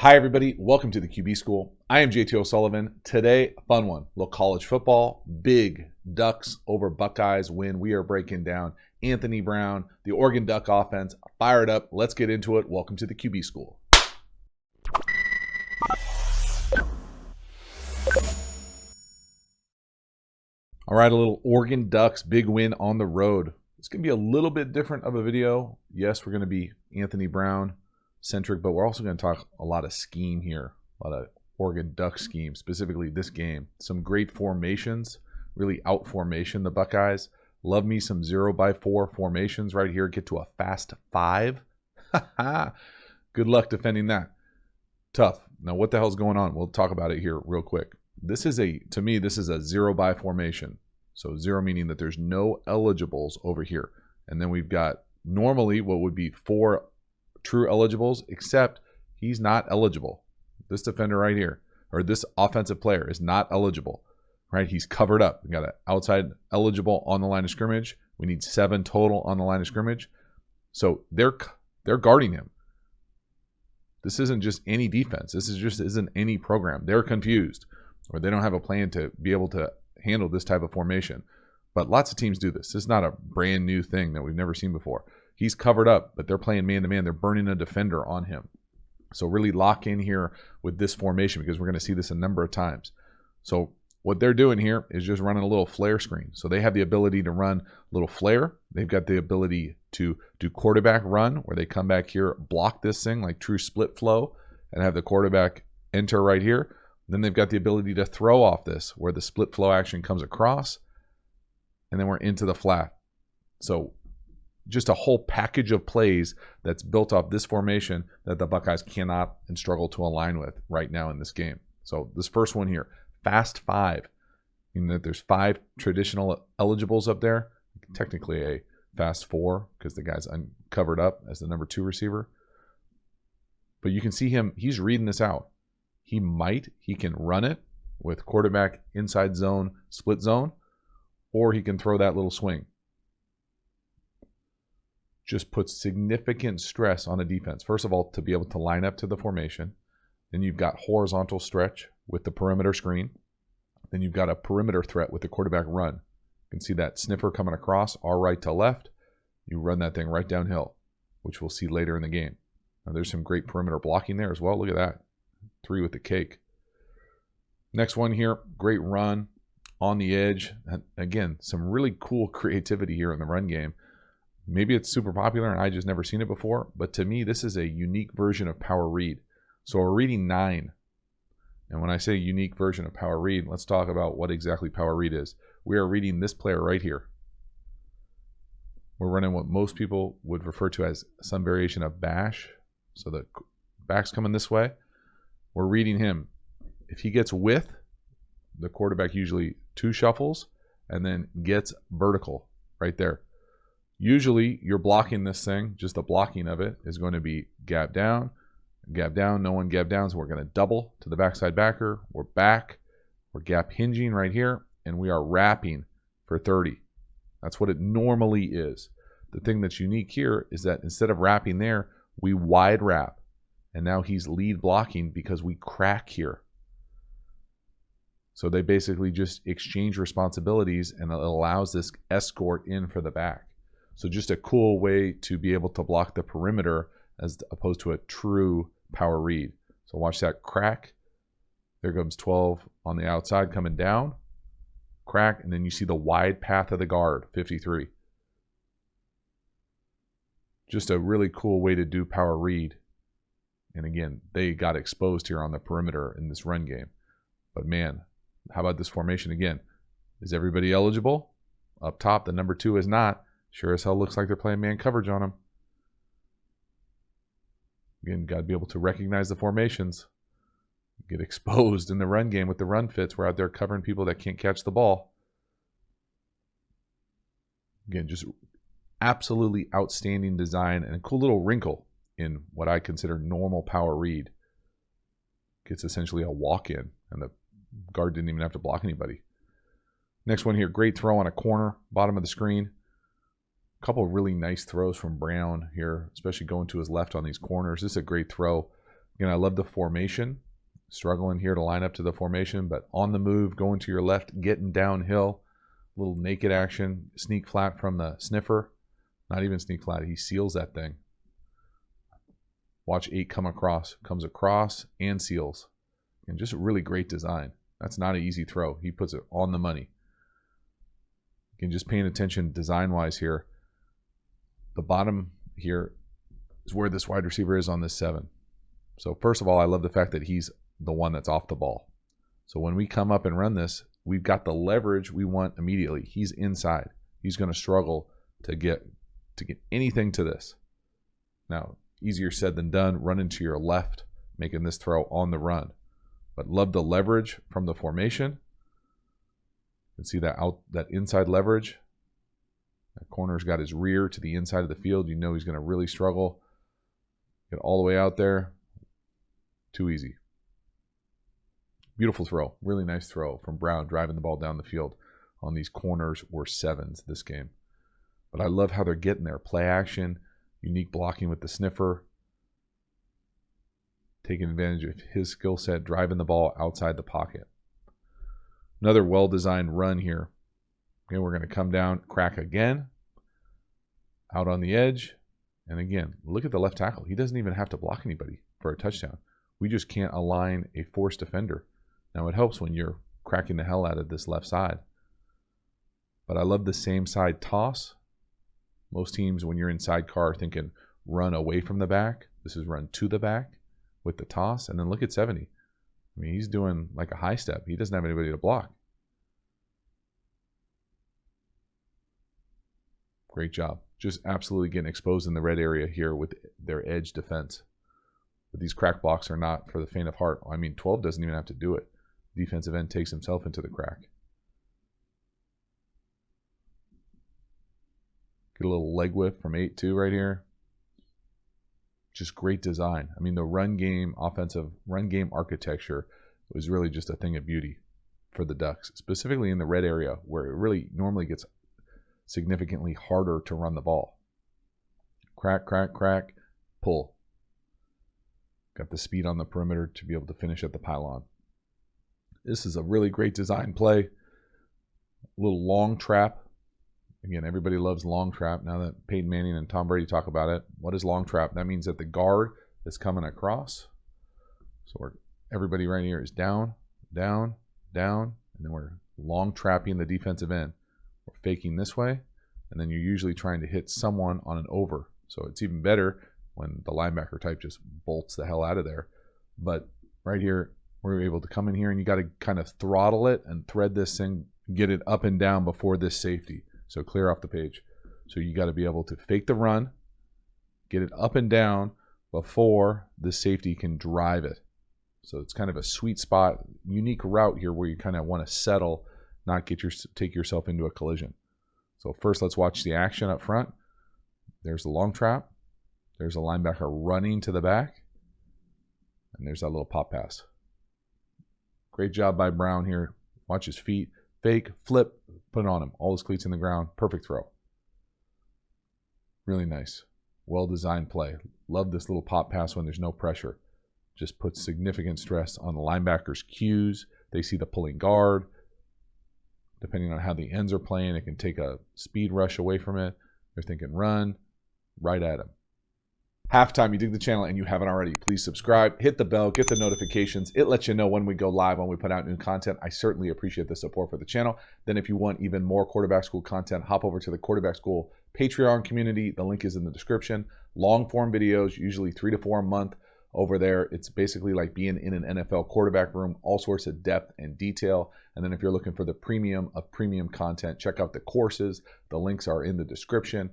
Hi, everybody. Welcome to the QB School. I am JT O'Sullivan. Today, a fun one. A little college football. Big Ducks over Buckeyes win. We are breaking down Anthony Brown, the Oregon Duck offense. Fire it up. Let's get into it. Welcome to the QB School. All right, a little Oregon Ducks big win on the road. It's going to be a little bit different of a video. Yes, we're going to be Anthony Brown centric, but we're also going to talk a lot of scheme here, a lot of Oregon Duck scheme, specifically this game. Some great formations, really out formation. The Buckeyes love me some 0x4 formations right here. Get to a fast 5. Good luck defending that. Tough. Now, what the hell's going on? We'll talk about it here real quick. This is to me, this is a 0x formation. So 0 meaning that there's no eligibles over here. And then we've got normally what would be 4 true eligibles, except he's not eligible. This defender right here, or this offensive player, is not eligible, right? He's covered up. We got an outside eligible on the line of scrimmage. We need 7 total on the line of scrimmage. So they're guarding him. This isn't just any defense. This isn't any program. They're confused, or they don't have a plan to be able to handle this type of formation. But lots of teams do this. This is not a brand new thing that we've never seen before. He's covered up, but they're playing man-to-man. They're burning a defender on him. So really lock in here with this formation because we're going to see this a number of times. So what they're doing here is just running a little flare screen. So they have the ability to run a little flare. They've got the ability to do quarterback run, where they come back here, block this thing like true split flow, and have the quarterback enter right here. Then they've got the ability to throw off this, where the split flow action comes across, and then we're into the flat. So just a whole package of plays that's built off this formation that the Buckeyes cannot and struggle to align with right now in this game. So this first one here, fast 5, meaning that there's 5 traditional eligibles up there. Technically a fast 4 because the guy's covered up as the number 2 receiver. But you can see him, he's reading this out. He can run it with quarterback inside zone, split zone, or he can throw that little swing. Just puts significant stress on a defense. First of all, to be able to line up to the formation. Then you've got horizontal stretch with the perimeter screen. Then you've got a perimeter threat with the quarterback run. You can see that sniffer coming across, our right to left. You run that thing right downhill, which we'll see later in the game. Now there's some great perimeter blocking there as well. Look at that. 3 with the cake. Next one here, great run on the edge. And again, some really cool creativity here in the run game. Maybe it's super popular and I just never seen it before, but to me, this is a unique version of power read. So we're reading 9. And when I say unique version of power read, let's talk about what exactly power read is. We are reading this player right here. We're running what most people would refer to as some variation of bash. So the back's coming this way. We're reading him. If he gets width, the quarterback usually 2 shuffles and then gets vertical right there. Usually you're blocking this thing, just the blocking of it is going to be gap down, no one gap down, so we're going to double to the backside backer. We're back, we're gap hinging right here, and we are wrapping for 30. That's what it normally is. The thing that's unique here is that instead of wrapping there, we wide wrap, and now he's lead blocking because we crack here. So they basically just exchange responsibilities, and it allows this escort in for the back. So just a cool way to be able to block the perimeter as opposed to a true power read. So watch that crack. There comes 12 on the outside coming down. Crack, and then you see the wide path of the guard, 53. Just a really cool way to do power read. And again, they got exposed here on the perimeter in this run game. But man, how about this formation again? Is everybody eligible? Up top, the number 2 is not. Sure as hell looks like they're playing man coverage on him. Again, got to be able to recognize the formations. Get exposed in the run game with the run fits. We're out there covering people that can't catch the ball. Again, just absolutely outstanding design and a cool little wrinkle in what I consider normal power read. Gets essentially a walk-in, and the guard didn't even have to block anybody. Next one here, great throw on a corner, bottom of the screen. A couple of really nice throws from Brown here, especially going to his left on these corners. This is a great throw. Again, I love the formation. Struggling here to line up to the formation, but on the move, going to your left, getting downhill. Little naked action, sneak flat from the sniffer. Not even sneak flat, he seals that thing. Watch 8 come across, comes across and seals. And just a really great design. That's not an easy throw. He puts it on the money. Again, just paying attention design-wise here. The bottom here is where this wide receiver is on this 7. So first of all, I love the fact that he's the one that's off the ball. So when we come up and run this, we've got the leverage we want immediately. He's inside. He's going to struggle to get anything to this. Now, easier said than done. Run into your left, making this throw on the run. But love the leverage from the formation. You can see that inside leverage. That corner's got his rear to the inside of the field. You know he's going to really struggle. Get all the way out there. Too easy. Beautiful throw. Really nice throw from Brown, driving the ball down the field on these corners or 7s this game. But I love how they're getting there. Play action, unique blocking with the sniffer, taking advantage of his skill set, driving the ball outside the pocket. Another well-designed run here. Again, we're going to come down, crack again, out on the edge. And again, look at the left tackle. He doesn't even have to block anybody for a touchdown. We just can't align a forced defender. Now, it helps when you're cracking the hell out of this left side. But I love the same side toss. Most teams, when you're in sidecar, are thinking run away from the back. This is run to the back with the toss. And then look at 70. I mean, he's doing like a high step. He doesn't have anybody to block. Great job. Just absolutely getting exposed in the red area here with their edge defense. But these crack blocks are not for the faint of heart. I mean, 12 doesn't even have to do it. Defensive end takes himself into the crack. Get a little leg whip from 8-2 right here. Just great design. I mean, the run game, offensive run game architecture was really just a thing of beauty for the Ducks, specifically in the red area where it really normally gets significantly harder to run the ball. Crack, crack, crack, pull. Got the speed on the perimeter to be able to finish at the pylon. This is a really great design play. A little long trap. Again, everybody loves long trap. Now that Peyton Manning and Tom Brady talk about it, what is long trap? That means that the guard is coming across. So everybody right here is down, down, down, and then we're long trapping the defensive end. We're faking this way, and then you're usually trying to hit someone on an over. So it's even better when the linebacker type just bolts the hell out of there. But right here, we're able to come in here, and you got to kind of throttle it and thread this thing, get it up and down before this safety. So clear off the page. So you got to be able to fake the run, get it up and down before the safety can drive it. So it's kind of a sweet spot, unique route here where you kind of want to settle, not take yourself into a collision. So first, let's watch the action up front. There's the long trap. There's a linebacker running to the back. And there's that little pop pass. Great job by Brown here. Watch his feet. Fake, flip, put it on him. All his cleats in the ground. Perfect throw. Really nice. Well-designed play. Love this little pop pass when there's no pressure. Just puts significant stress on the linebacker's cues. They see the pulling guard. Depending on how the ends are playing, it can take a speed rush away from it. They're thinking run, right at him. Halftime, you dig the channel and you haven't already, please subscribe, hit the bell, get the notifications. It lets you know when we go live, when we put out new content. I certainly appreciate the support for the channel. Then if you want even more Quarterback School content, hop over to the Quarterback School Patreon community. The link is in the description. Long form videos, usually 3 to 4 a month over there. It's basically like being in an NFL quarterback room, all sorts of depth and detail. And then if you're looking for the premium of premium content, check out the courses. The links are in the description.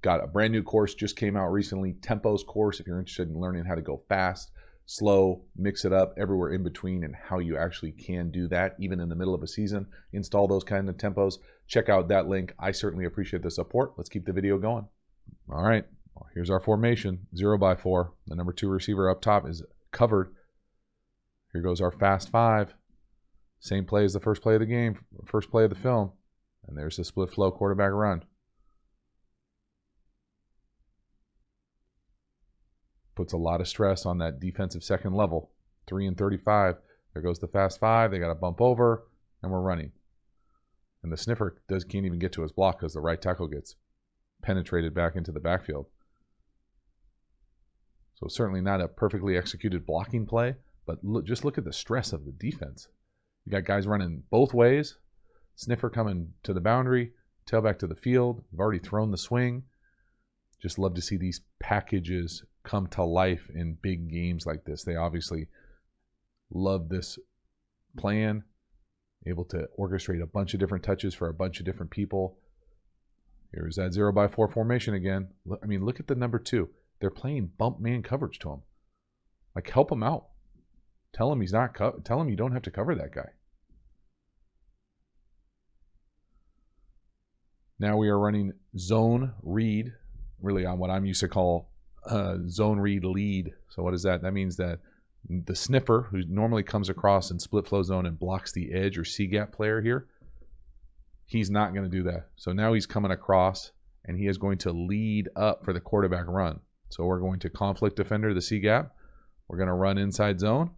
Got a brand new course, just came out recently, Tempos course, if you're interested in learning how to go fast, slow, mix it up, everywhere in between, and how you actually can do that, even in the middle of a season, install those kind of tempos. Check out that link. I certainly appreciate the support. Let's keep the video going. All right, well, here's our formation, 0x4. The number 2 receiver up top is covered. Here goes our fast 5. Same play as the first play of the game, first play of the film. And there's the split flow quarterback run. puts a lot of stress on that defensive second level. 3 and 35. There goes the fast 5. They got to bump over, and we're running. And the sniffer can't even get to his block because the right tackle gets penetrated back into the backfield. So certainly not a perfectly executed blocking play, but just look at the stress of the defense. You got guys running both ways. Sniffer coming to the boundary, tailback to the field. We've already thrown the swing. Just love to see these packages come to life in big games like this. They obviously love this plan, able to orchestrate a bunch of different touches for a bunch of different people. Here's that 0x4 formation again. I mean, look at the number 2. They're playing bump man coverage to him. Like, help him out. Tell him he's not. Tell him you don't have to cover that guy. Now we are running zone read, really on what I'm used to call zone read lead. So what is that? That means that the sniffer, who normally comes across in split flow zone and blocks the edge or C-gap player here, he's not going to do that. So now he's coming across, and he is going to lead up for the quarterback run. So we're going to conflict defender the C-gap. We're going to run inside zone.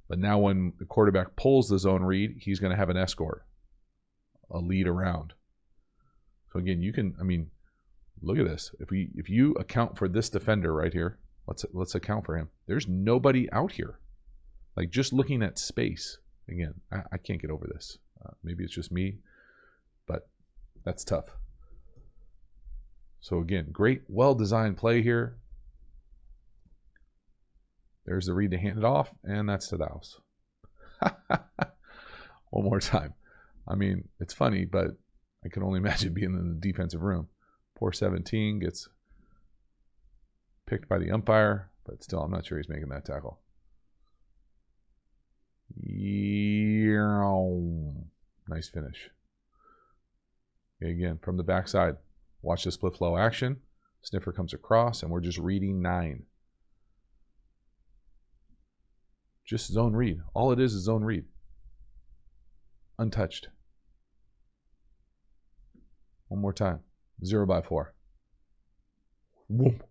But now when the quarterback pulls the zone read, he's going to have an escort, a lead around. So again, you can, I mean, look at this. If you account for this defender right here, let's account for him. There's nobody out here. Like, just looking at space. Again, I can't get over this. Maybe it's just me, but that's tough. So again, great, well-designed play here. There's the read to hand it off, and that's to the house. One more time. I mean, it's funny, but I can only imagine being in the defensive room. Poor 17 gets picked by the umpire, but still, I'm not sure he's making that tackle. Nice finish. Okay, again, from the backside. Watch the split flow action. Sniffer comes across, and we're just reading 9. Just zone read. All it is zone read. Untouched. One more time. 0x4. Whoop.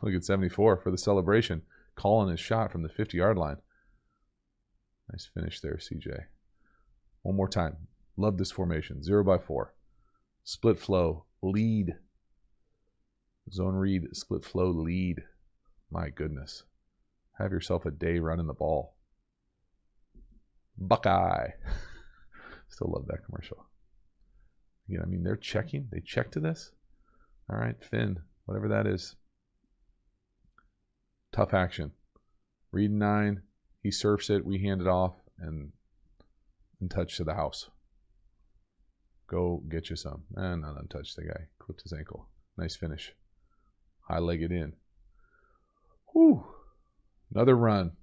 Look at 74 for the celebration. Calling his shot from the 50-yard line. Nice finish there, CJ. One more time. Love this formation. 0x4. Split flow. Lead. Zone read. Split flow. Lead. My goodness. Have yourself a day running the ball. Buckeye. Still love that commercial. Again, I mean, they're checking. They check to this. All right, Finn, whatever that is. Tough action. Read 9. He surfs it. We hand it off and touch to the house. Go get you some. And not untouched the guy. Clipped his ankle. Nice finish. High-legged in. Whew. Another run.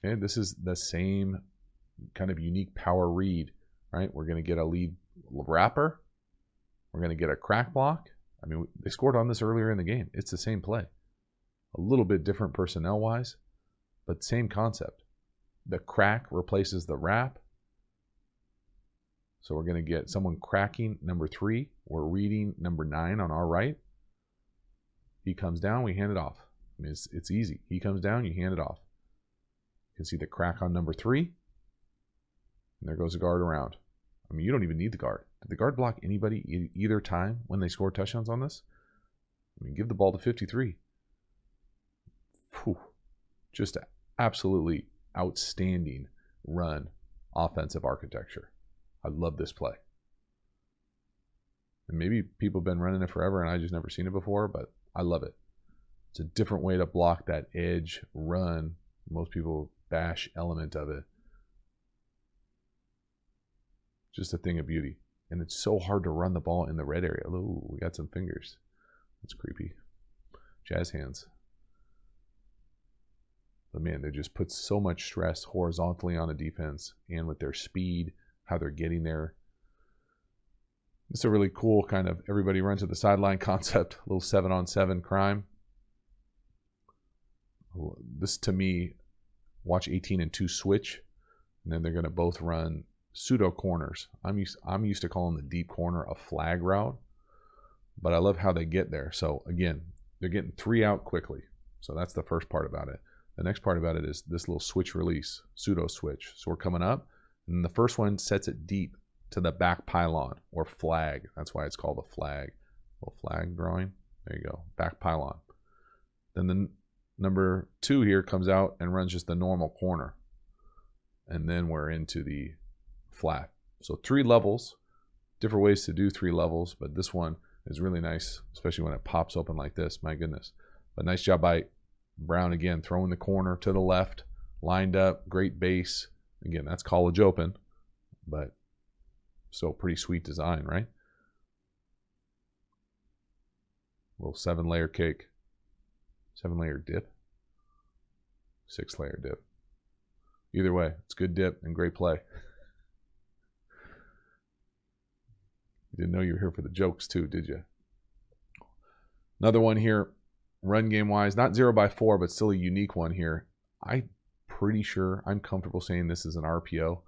Okay, this is the same kind of unique power read, right? We're going to get a lead wrapper. We're going to get a crack block. I mean, they scored on this earlier in the game. It's the same play. A little bit different personnel-wise, but same concept. The crack replaces the wrap. So we're going to get someone cracking number 3. We're reading number 9 on our right. He comes down, we hand it off. I mean, it's easy. He comes down, you hand it off. You can see the crack on number 3. And there goes the guard around. I mean, you don't even need the guard. Did the guard block anybody either time when they scored touchdowns on this? I mean, give the ball to 53. Whew. Just absolutely outstanding run, offensive architecture. I love this play. And maybe people have been running it forever and I just never seen it before, but I love it. It's a different way to block that edge run. Most people bash element of it. Just a thing of beauty. And it's so hard to run the ball in the red area. Ooh, we got some fingers. That's creepy. Jazz hands. But man, they just put so much stress horizontally on a defense and with their speed, how they're getting there. It's a really cool kind of everybody runs to the sideline concept, a little 7-on-7 crime. This to me, watch 18 and 2 switch, and then they're going to both run pseudo corners. I'm used to calling the deep corner a flag route, but I love how they get there. So again, they're getting 3 out quickly. So that's the first part about it. The next part about it is this little switch release, pseudo switch. So we're coming up, and the first one sets it deep to the back pylon or flag. That's why it's called a flag. Little flag drawing. There you go, back pylon. Then the number 2 here comes out and runs just the normal corner. And then we're into the flat. So 3 levels, different ways to do 3 levels, but this one is really nice, especially when it pops open like this, my goodness. But nice job by Brown again, throwing the corner to the left, lined up, great base. Again, that's college open, but still pretty sweet design, right? Little 7-layer cake, 7-layer dip, 6-layer dip. Either way, it's good dip and great play. You didn't know you were here for the jokes too, did you? Another one here, run game wise, not 0x4, but still a unique one here. I'm pretty sure, I'm comfortable saying this is an RPO.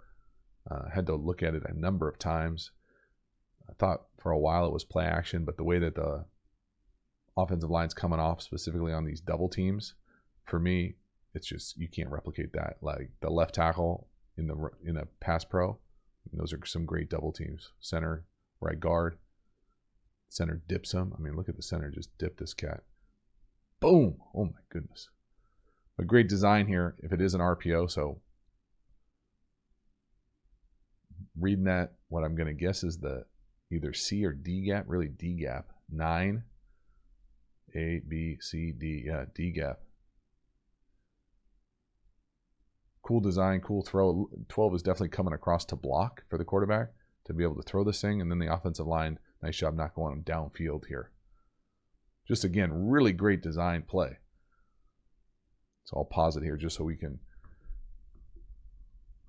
Had to look at it a number of times. I thought for a while it was play action, but the way that the offensive line's coming off, specifically on these double teams, for me, it's just, you can't replicate that. Like the left tackle in a pass pro, those are some great double teams. Center, right guard, center dips him. I mean, look at the center, just dip this cat. Boom! Oh my goodness. A great design here if it is an RPO. So reading that, what I'm going to guess is the either C or D gap, really D gap. 9, A, B, C, D. Yeah, D gap. Cool design, cool throw. 12 is definitely coming across to block for the quarterback to be able to throw this thing. And then the offensive line, nice job not going downfield here. Just again, really great design play. So I'll pause it here just so we can.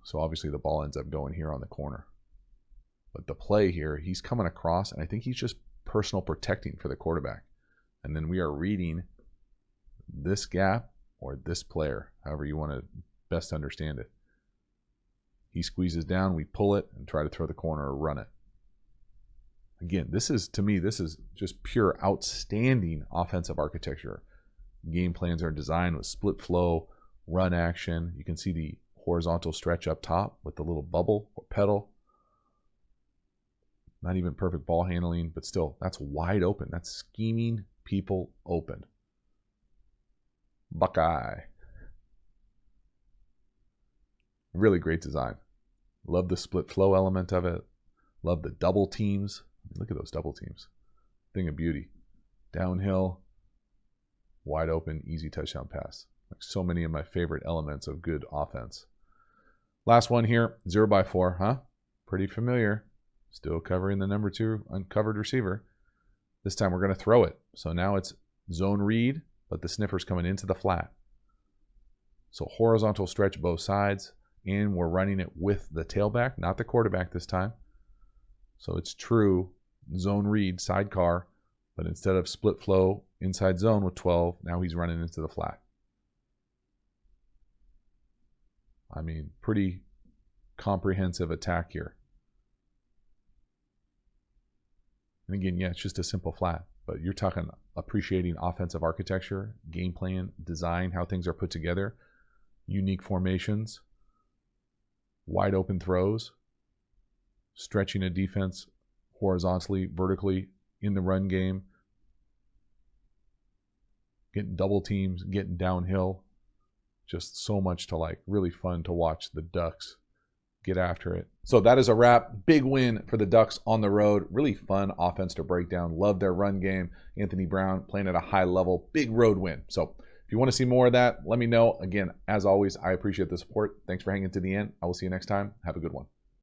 So obviously the ball ends up going here on the corner. But the play here, he's coming across, and I think he's just personal protecting for the quarterback. And then we are reading this gap or this player, however you want to best understand it. He squeezes down, we pull it, and try to throw the corner or run it. Again, this is, to me, this is just pure outstanding offensive architecture. Game plans are designed with split flow, run action. You can see the horizontal stretch up top with the little bubble or pedal. Not even perfect ball handling, but still, that's wide open. That's scheming people open. Buckeye. Really great design. Love the split flow element of it. Love the double teams. Look at those double teams. Thing of beauty. Downhill, wide open, easy touchdown pass. Like so many of my favorite elements of good offense. Last one here, 0x4, huh? Pretty familiar. Still covering the number 2 uncovered receiver. This time we're going to throw it. So now it's zone read, but the sniffer's coming into the flat. So horizontal stretch both sides, and we're running it with the tailback, not the quarterback this time. So it's true zone read, sidecar, but instead of split flow inside zone with 12, now he's running into the flat. I mean, pretty comprehensive attack here. And again, yeah, it's just a simple flat, but you're talking appreciating offensive architecture, game plan, design, how things are put together, unique formations, wide open throws, stretching a defense horizontally, vertically in the run game, getting double teams, getting downhill. Just so much to like. Really fun to watch the Ducks get after it. So that is a wrap. Big win for the Ducks on the road. Really fun offense to break down. Love their run game. Anthony Brown playing at a high level. Big road win. So if you want to see more of that, let me know. Again, as always, I appreciate the support. Thanks for hanging to the end. I will see you next time. Have a good one.